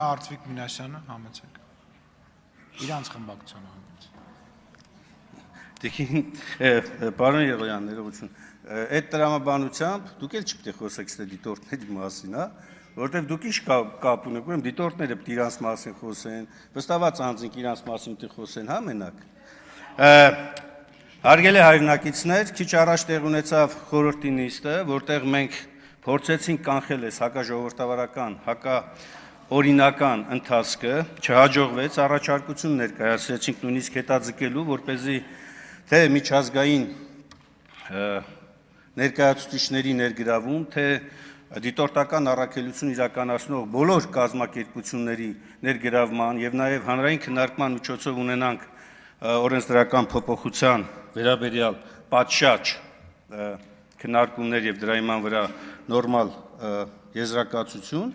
Արծվիկ Մինասյանը համեցեք։ Իրանց խմբակցությանը համեցեք։ Տիկին, պարոն Եղոյան, ներողություն, այդ տրամաբանությամբ դուք էլ չպետք է խոսեք ստե դիտորդների մասին, հա, որովհետև դուք ինչ կապ ունեք, ուրեմն դիտորդները պետք է իրանց մասին խոսեն, վստահված անձինք իրանց մասին պետք է խոսեն, հա, մենակ։ Հարգելի հայրենակիցներ, քիչ առաջ տեղ ունեցավ խորհրդի նիստը, որտեղ մենք փորձեցինք կանխել այս հակաժողովրդավարական, օրինական ընթացքը, չհաջողվեց, առաջարկություն ներկայացրեցինք նույնիսկ հետաձգելու, որպեսզի թե միջազգային ներկայացուցիչների ներգրավում, թե դիտորդական առաքելություն իրականացնող բոլոր կազմակերպությունների ներգրավման եւ նաեւ հանրային քննարկման միջոցով ունենանք օրենսդրական փոփոխության վերաբերյալ պատշաճ քննարկումներ եւ դրա հիման վրա նորմալ եզրակացություն,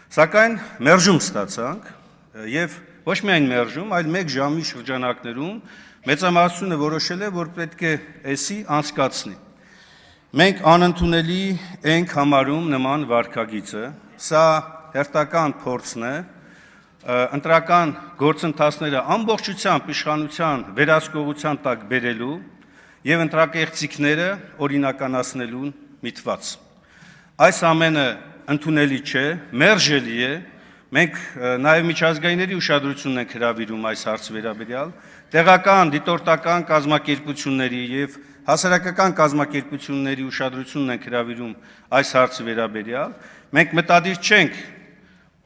սակայն մերժում ստացանք եւ ոչ միայն մերժում, այլ 1 ժամի շրջանակներում մեծամասնությունը որոշել է, որ պետք է էսի անցկացնի։ Մենք անընդունելի ենք համարում նման վարքագիծը, սա հերթական փորձն է ընտրական գործընթացները ամբողջությամբ իշխանության վերահսկողության տակ բերելու եւ ընտրակեղծիքները օրինականացնելուն միտված։ Այս ամենը ընդունելի չէ, մերժելի է, մենք նաեւ միջազգայինների ուշադրությունն ենք հրավիրում այս հարցի վերաբերյալ, տեղական դիտորդական կազմակերպությունների եւ հասարակական կազմակերպությունների ուշադրությունն ենք հրավիրում այս հարցի վերաբերյալ, մենք մտադիր չենք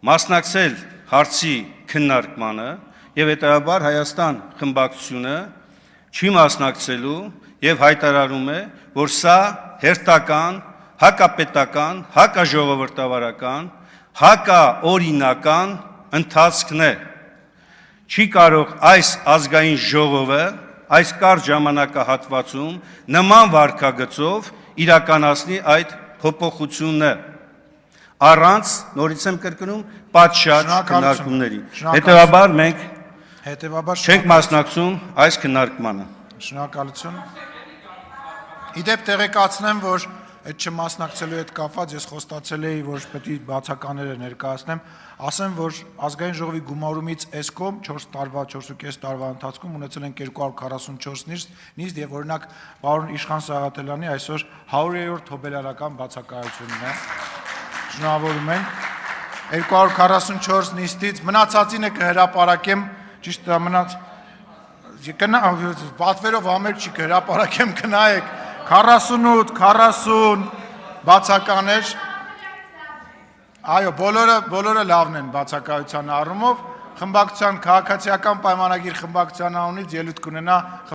մասնակցել հարցի քննարկմանը եւ հետեւաբար Հայաստան խմբակցությունը չի մասնակցելու եւ հայտարարում է, որ սա հերթական, հակապետական, հակաժողովրդավարական, հակաօրինական ընթացքն է։ Չի կարող այս ազգային ժողովը այս կարճ ժամանակահատվածում նման վարքագծով իրականացնի այդ փոփոխությունը առանց, նորից եմ կրկնում, պատշաճ քննարկումների։ Հետևաբար մենք չենք մասնակցում այս քննարկմանը։ Շնորհակալություն։ Իդեպ տեղեկացնեմ, որ այդ չմասնակցելու հետ կապված ես խոստացել էի, որ պետք է բացականները ներկայացնեմ, ասեմ, որ ազգային ժողովի գումարումից էսկոմ 4.5 տարվա ընթացքում ունեցել են 244 նիստ եւ օրինակ պարոն Իշխան Սաղաթելյանի այսօր 100-րդ հոբելարական բացակայությունն է։ Շնորհավորում ենք 244 նիստից մնացածինը կհրապարակեմ, ճիշտ է մնաց պատվերով ամեր չի կհրապարակեմ, կնայեք 48, 40 բացականեր, այո, բոլորը լավն են բացակայության առումով, խմբակցության քաղաքացիական պայմանագիր խմբակցության անունից ելույթ կունենա